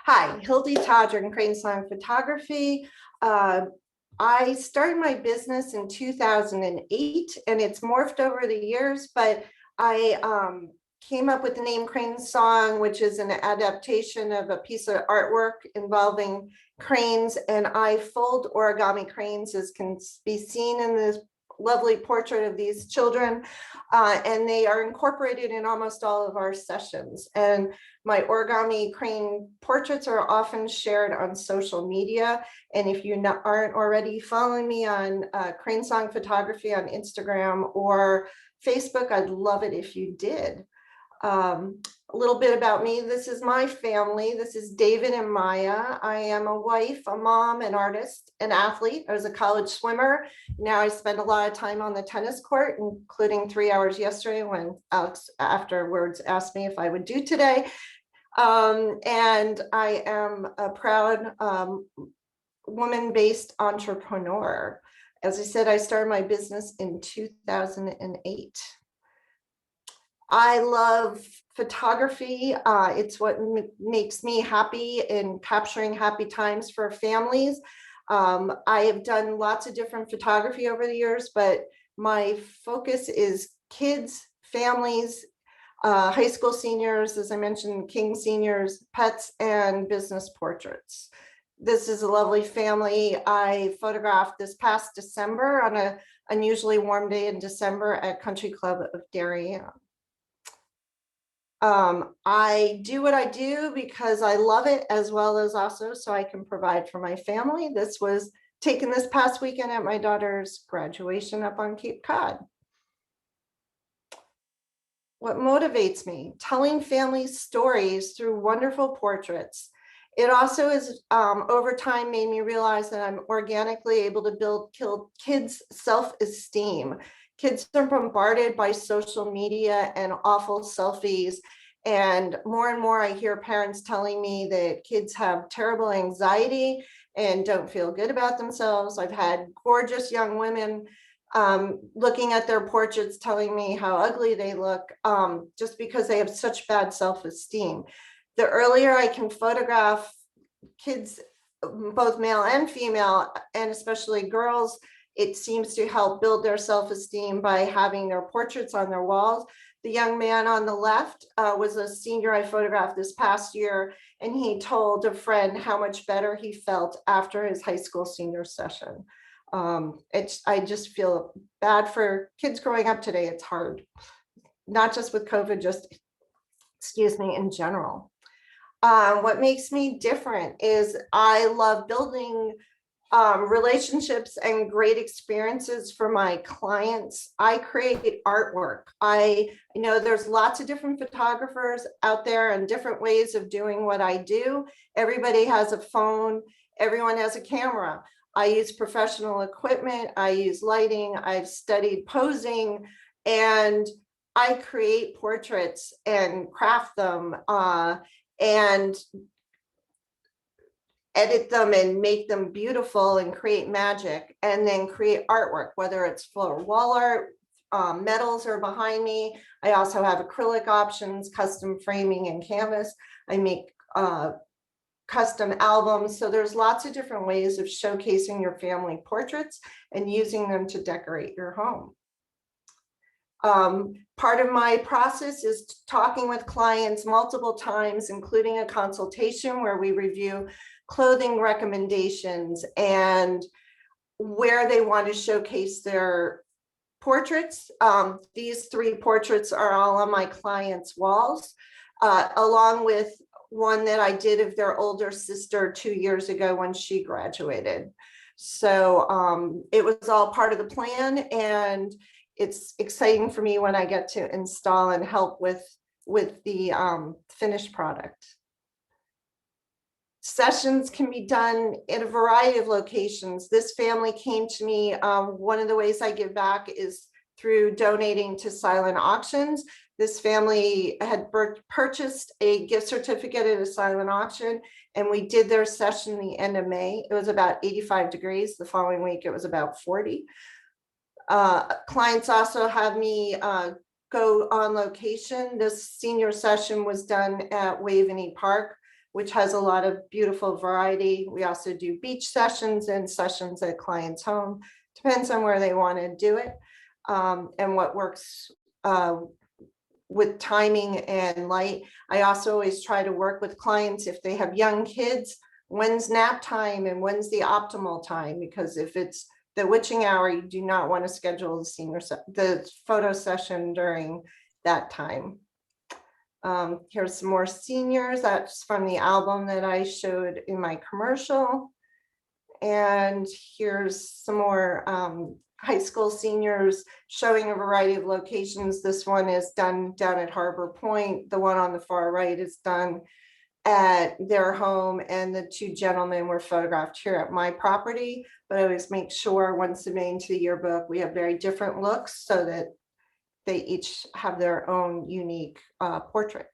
Hi, Hildy Todger, Crane Song Photography. Uh, I started my business in 2008 and it's morphed over the years, but I came up with the name Crane Song, which is an adaptation of a piece of artwork involving cranes, and I fold origami cranes, as can be seen in this lovely portrait of these children, and they are incorporated in almost all of our sessions. And my origami crane portraits are often shared on social media. And if you aren't already following me on Crane Song Photography on Instagram or Facebook, I'd love it if you did. A little bit about me. This is my family. This is David and Maya. I am a wife, a mom, an artist, an athlete. I was a college swimmer. Now I spend a lot of time on the tennis court, including 3 hours yesterday when Alex afterwards asked me if I would do today. And I am a proud woman-based entrepreneur. As I said, I started my business in 2008. I love photography. It's what makes me happy in capturing happy times for families. I have done lots of different photography over the years, but my focus is kids, families, high school seniors, as I mentioned, King seniors, pets, and business portraits. This is a lovely family I photographed this past December on an unusually warm day in December at Country Club of Darien. I do what I do because I love it, as well as also so I can provide for my family. This was taken this past weekend at my daughter's graduation up on Cape Cod. What motivates me? Telling family stories through wonderful portraits. It also is, over time, made me realize that I'm organically able to build kids' self-esteem. Kids are bombarded by social media and awful selfies. And more I hear parents telling me that kids have terrible anxiety and don't feel good about themselves. I've had gorgeous young women looking at their portraits telling me how ugly they look, just because they have such bad self-esteem. The earlier I can photograph kids, both male and female, and especially girls, it seems to help build their self-esteem by having their portraits on their walls. The young man on the left was a senior I photographed this past year, and he told a friend how much better he felt after his high school senior session. I just feel bad for kids growing up today. It's hard, not just with COVID, just, excuse me, in general. What makes me different is I love building relationships and great experiences for my clients. I create artwork. I know there's lots of different photographers out there and different ways of doing what I do. Everybody has a phone. Everyone has a camera. I use professional equipment. I use lighting. I've studied posing, and I create portraits and craft them and edit them and make them beautiful and create magic, and then create artwork, whether it's for wall art, metals are behind me. I also have acrylic options, custom framing and canvas. I make custom albums. So there's lots of different ways of showcasing your family portraits and using them to decorate your home. Part of my process is talking with clients multiple times, including a consultation where we review clothing recommendations and where they want to showcase their portraits. These 3 portraits are all on my clients' walls, along with one that I did of their older sister 2 years ago when she graduated. So it was all part of the plan, and it's exciting for me when I get to install and help with the finished product. Sessions can be done in a variety of locations. This family came to me. One of the ways I give back is through donating to silent auctions. This family had purchased a gift certificate at a silent auction, and we did their session the end of May. It was about 85 degrees. The following week, it was about 40. Clients also have me go on location. This senior session was done at Waveney Park. which has a lot of beautiful variety. We also do beach sessions and sessions at clients' home. Depends on where they want to do it, and what works with timing and light. I also always try to work with clients if they have young kids, when's nap time and when's the optimal time, because if it's the witching hour, you do not want to schedule the photo session during that time. Here's some more seniors. That's from the album that I showed in my commercial. And here's some more high school seniors showing a variety of locations. This one is done down at Harbor Point. The one on the far right is done at their home, and the two gentlemen were photographed here at my property. But I always make sure when submitting to the yearbook, we have very different looks so that they each have their own unique portrait.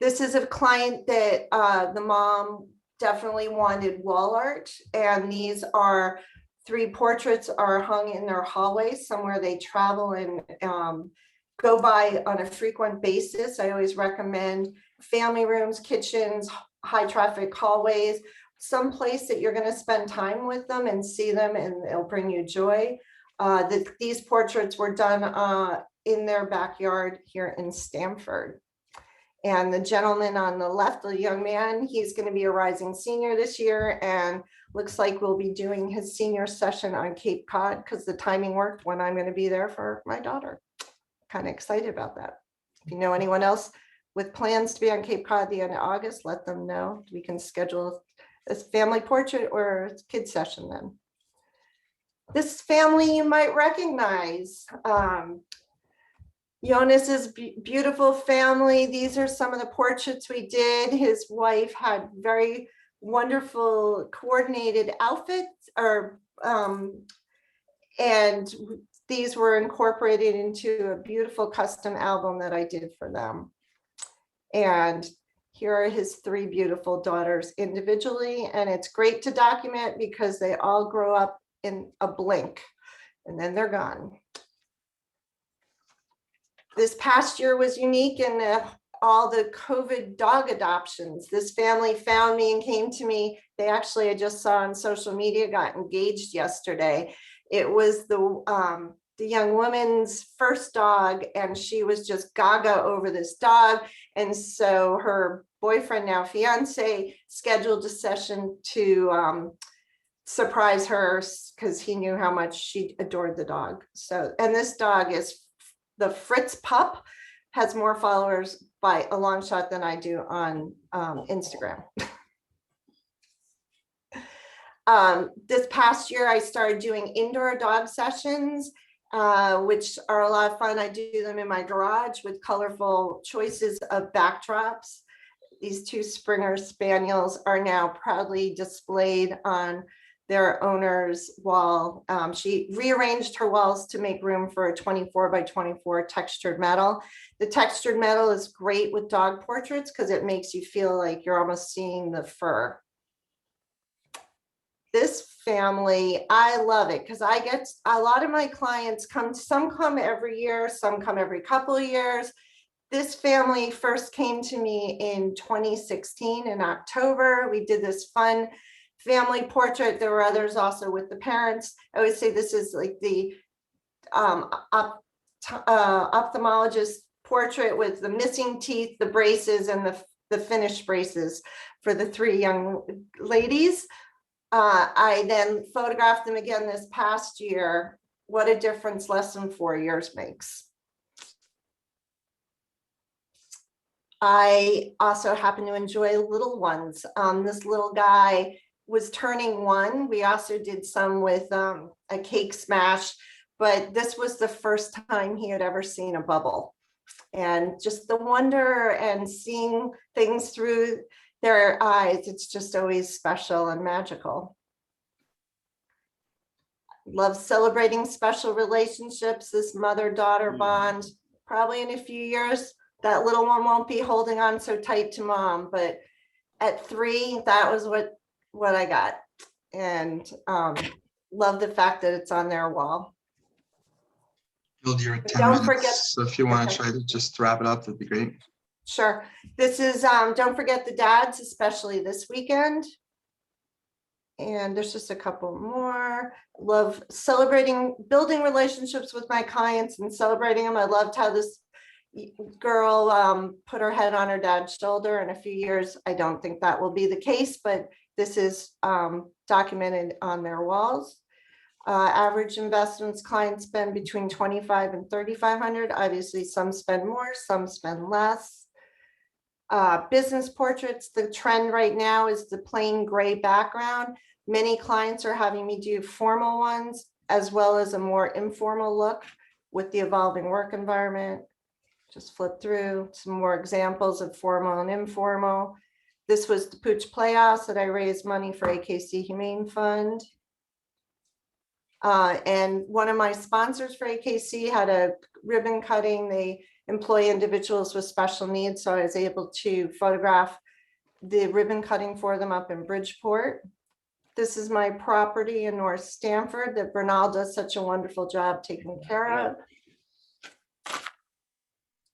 This is a client that the mom definitely wanted wall art, and these are 3 portraits are hung in their hallway somewhere they travel and go by on a frequent basis. I always recommend family rooms, kitchens, high traffic hallways, some place that you're going to spend time with them and see them, and it'll bring you joy. These portraits were done in their backyard here in Stamford. And the gentleman on the left, the young man, he's going to be a rising senior this year, and looks like we'll be doing his senior session on Cape Cod because the timing worked when I'm going to be there for my daughter. Kind of excited about that. If you know anyone else with plans to be on Cape Cod at the end of August, let them know. We can schedule a family portrait or a kid session then. This family you might recognize. Jonas's beautiful family. These are some of the portraits we did. His wife had very wonderful coordinated outfits, and these were incorporated into a beautiful custom album that I did for them. And here are his 3 beautiful daughters individually, and it's great to document because they all grow up in a blink and then they're gone. This past year was unique in all the COVID dog adoptions. This family found me and came to me. They actually, I just saw on social media, got engaged yesterday. It was the young woman's first dog, and she was just gaga over this dog. And so her boyfriend, now fiance, scheduled a session to surprise her because he knew how much she adored the dog. So, and this dog is the Fritz pup, has more followers by a long shot than I do on Instagram. This past year, I started doing indoor dog sessions, which are a lot of fun. I do them in my garage with colorful choices of backdrops. These 2 Springer Spaniels are now proudly displayed on their owner's wall. She rearranged her walls to make room for a 24 by 24 textured metal. The textured metal is great with dog portraits because it makes you feel like you're almost seeing the fur. This family, I love it because I get a lot of my clients come, some come every year, some come every couple of years. This family first came to me in 2016 in October. We did this fun family portrait. There were others also with the parents. I always say this is like the ophthalmologist portrait with the missing teeth, the braces, and the finished braces for the 3 young ladies. I then photographed them again this past year. What a difference less than 4 years makes. I also happen to enjoy little ones. This little guy was turning 1. We also did some with a cake smash, but this was the first time he had ever seen a bubble. And just the wonder and seeing things through their eyes, it's just always special and magical. Love celebrating special relationships, this mother-daughter bond. Probably in a few years, that little one won't be holding on so tight to mom, but at 3, that was what I got. And love the fact that it's on their wall. You're at 10 Don't minutes, forget, so if you want to try to just wrap it up, that'd be great. Sure. This is, don't forget the dads, especially this weekend. And there's just a couple more. Love celebrating, building relationships with my clients and celebrating them. I loved how this girl put her head on her dad's shoulder. In a few years, I don't think that will be the case, but this is documented on their walls. Average investments clients spend between 25 and 3,500. Obviously, some spend more, some spend less. Business portraits, the trend right now is the plain gray background. Many clients are having me do formal ones as well as a more informal look with the evolving work environment. Just flip through some more examples of formal and informal. This was the Pooch Playhouse that I raised money for AKC Humane Fund. And one of my sponsors for AKC had a ribbon cutting. They employ individuals with special needs, so I was able to photograph the ribbon cutting for them up in Bridgeport. This is my property in North Stamford that Bernal does such a wonderful job taking care of.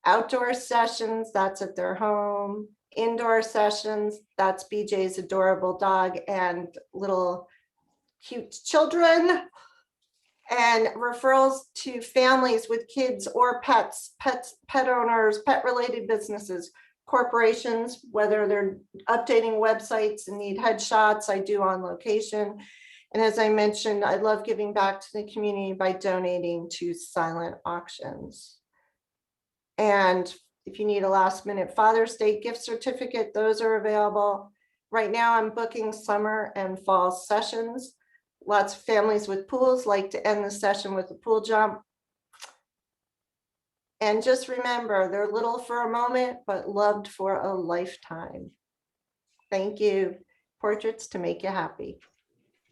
Outdoor sessions, that's at their home. Indoor sessions, that's BJ's adorable dog and little cute children. And referrals to families with kids or pets, pet owners, pet related businesses, corporations, whether they're updating websites and need headshots, I do on location. And as I mentioned, I love giving back to the community by donating to silent auctions. And if you need a last minute Father's Day gift certificate, those are available. Right now I'm booking summer and fall sessions. Lots of families with pools like to end the session with a pool jump. And just remember, they're little for a moment, but loved for a lifetime. Thank you. Portraits to make you happy.